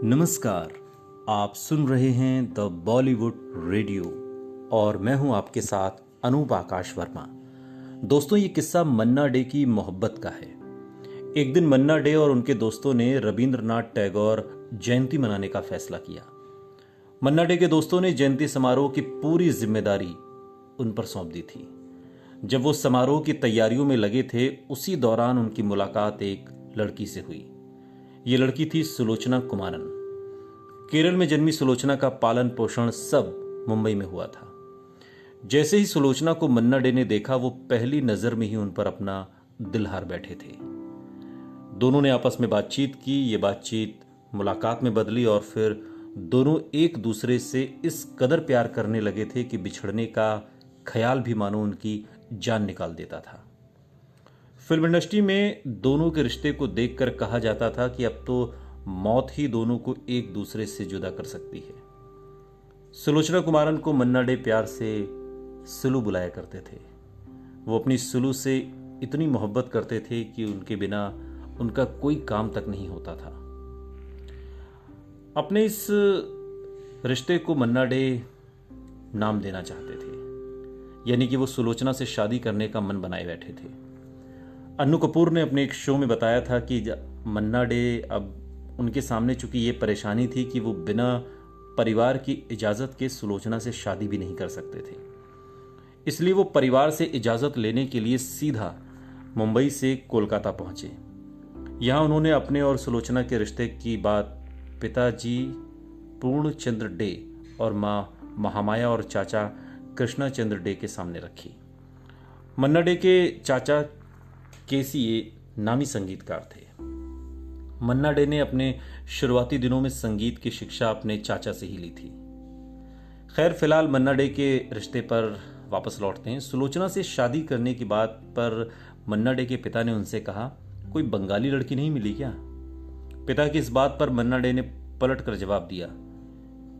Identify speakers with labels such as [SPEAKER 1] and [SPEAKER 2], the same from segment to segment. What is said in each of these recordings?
[SPEAKER 1] नमस्कार। आप सुन रहे हैं द बॉलीवुड रेडियो और मैं हूं आपके साथ अनूप आकाश वर्मा। दोस्तों, ये किस्सा मन्ना डे की मोहब्बत का है। एक दिन मन्ना डे और उनके दोस्तों ने रविंद्रनाथ टैगोर जयंती मनाने का फैसला किया। मन्ना डे के दोस्तों ने जयंती समारोह की पूरी जिम्मेदारी उन पर सौंप दी थी। जब वो समारोह की तैयारियों में लगे थे, उसी दौरान उनकी मुलाकात एक लड़की से हुई। ये लड़की थी सुलोचना कुमारन। केरल में जन्मी सुलोचना का पालन पोषण सब मुंबई में हुआ था। जैसे ही सुलोचना को मन्ना डे ने देखा, वो पहली नजर में ही उन पर अपना दिल हार बैठे थे। दोनों ने आपस में बातचीत की। ये बातचीत मुलाकात में बदली और फिर दोनों एक दूसरे से इस कदर प्यार करने लगे थे कि बिछड़ने का ख्याल भी मानो उनकी जान निकाल देता था। फिल्म इंडस्ट्री में दोनों के रिश्ते को देखकर कहा जाता था कि अब तो मौत ही दोनों को एक दूसरे से जुदा कर सकती है। सुलोचना कुमारन को मन्ना डे प्यार से सुलू बुलाया करते थे। वो अपनी सुलू से इतनी मोहब्बत करते थे कि उनके बिना उनका कोई काम तक नहीं होता था। अपने इस रिश्ते को मन्ना डे नाम देना चाहते थे, यानी कि वो सुलोचना से शादी करने का मन बनाए बैठे थे। अन्नू कपूर ने अपने एक शो में बताया था कि मन्ना डे अब उनके सामने चूंकि ये परेशानी थी कि वो बिना परिवार की इजाज़त के सुलोचना से शादी भी नहीं कर सकते थे, इसलिए वो परिवार से इजाज़त लेने के लिए सीधा मुंबई से कोलकाता पहुंचे। यहाँ उन्होंने अपने और सुलोचना के रिश्ते की बात पिताजी पूर्णचंद्र डे और माँ महामाया और चाचा कृष्णा चंद्र डे के सामने रखी। मन्ना डे के चाचा केसीए नामी संगीतकार थे। मन्ना डे ने अपने शुरुआती दिनों में संगीत की शिक्षा अपने चाचा से ही ली थी। खैर, फिलहाल मन्ना डे के रिश्ते पर वापस लौटते हैं। सुलोचना से शादी करने की बात पर मन्ना डे के पिता ने उनसे कहा, कोई बंगाली लड़की नहीं मिली क्या? पिता की इस बात पर मन्ना डे ने पलट कर जवाब दिया,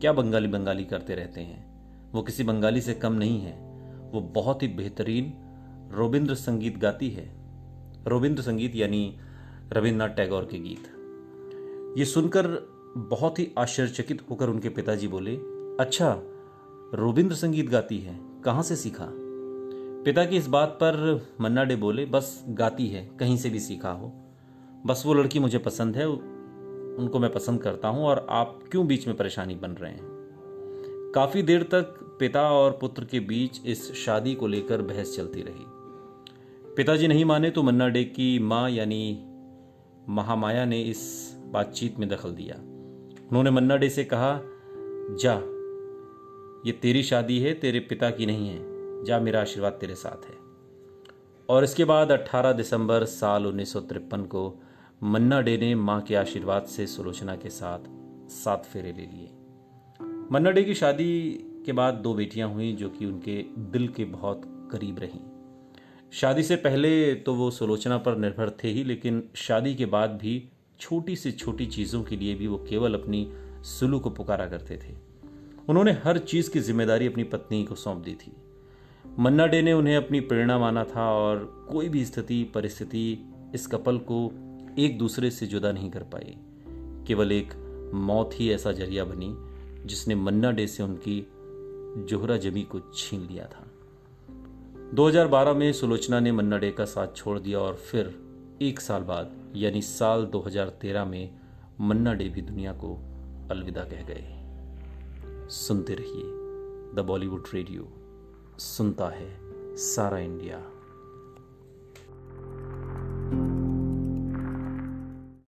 [SPEAKER 1] क्या बंगाली बंगाली करते रहते हैं? वो किसी बंगाली से कम नहीं है। वो बहुत ही बेहतरीन रविंद्र संगीत गाती है। रविंद्र संगीत यानी रविंद्रनाथ टैगोर के गीत। ये सुनकर बहुत ही आश्चर्यचकित होकर उनके पिताजी बोले, अच्छा, रविंद्र संगीत गाती है, कहाँ से सीखा? पिता की इस बात पर मन्ना डे बोले, बस गाती है, कहीं से भी सीखा हो। बस वो लड़की मुझे पसंद है, उनको मैं पसंद करता हूं और आप क्यों बीच में परेशानी बन रहे हैं? काफी देर तक पिता और पुत्र के बीच इस शादी को लेकर बहस चलती रही। पिताजी नहीं माने तो मन्ना डे की माँ यानी महामाया ने इस बातचीत में दखल दिया। उन्होंने मन्ना डे से कहा, जा, ये तेरी शादी है, तेरे पिता की नहीं है, जा, मेरा आशीर्वाद तेरे साथ है। और इसके बाद 18 दिसंबर साल 1953 को मन्ना डे ने माँ के आशीर्वाद से सुलोचना के साथ 7 फेरे ले लिए। मन्ना डे की शादी के बाद 2 बेटियां हुई जो कि उनके दिल के बहुत करीब रहीं। शादी से पहले तो वो सुलोचना पर निर्भर थे ही, लेकिन शादी के बाद भी छोटी से छोटी चीज़ों के लिए भी वो केवल अपनी सुलू को पुकारा करते थे। उन्होंने हर चीज़ की जिम्मेदारी अपनी पत्नी को सौंप दी थी। मन्ना डे ने उन्हें अपनी प्रेरणा माना था और कोई भी स्थिति परिस्थिति इस कपल को एक दूसरे से जुदा नहीं कर पाई। केवल एक मौत ही ऐसा जरिया बनी जिसने मन्ना डे से उनकी जोहरा जबी को छीन लिया था। 2012 में सुलोचना ने मन्ना डे का साथ छोड़ दिया और फिर 1 साल बाद यानी साल 2013 में मन्ना डे भी दुनिया को अलविदा कह गए। सुनते रहिए द बॉलीवुड रेडियो, सुनता है सारा इंडिया।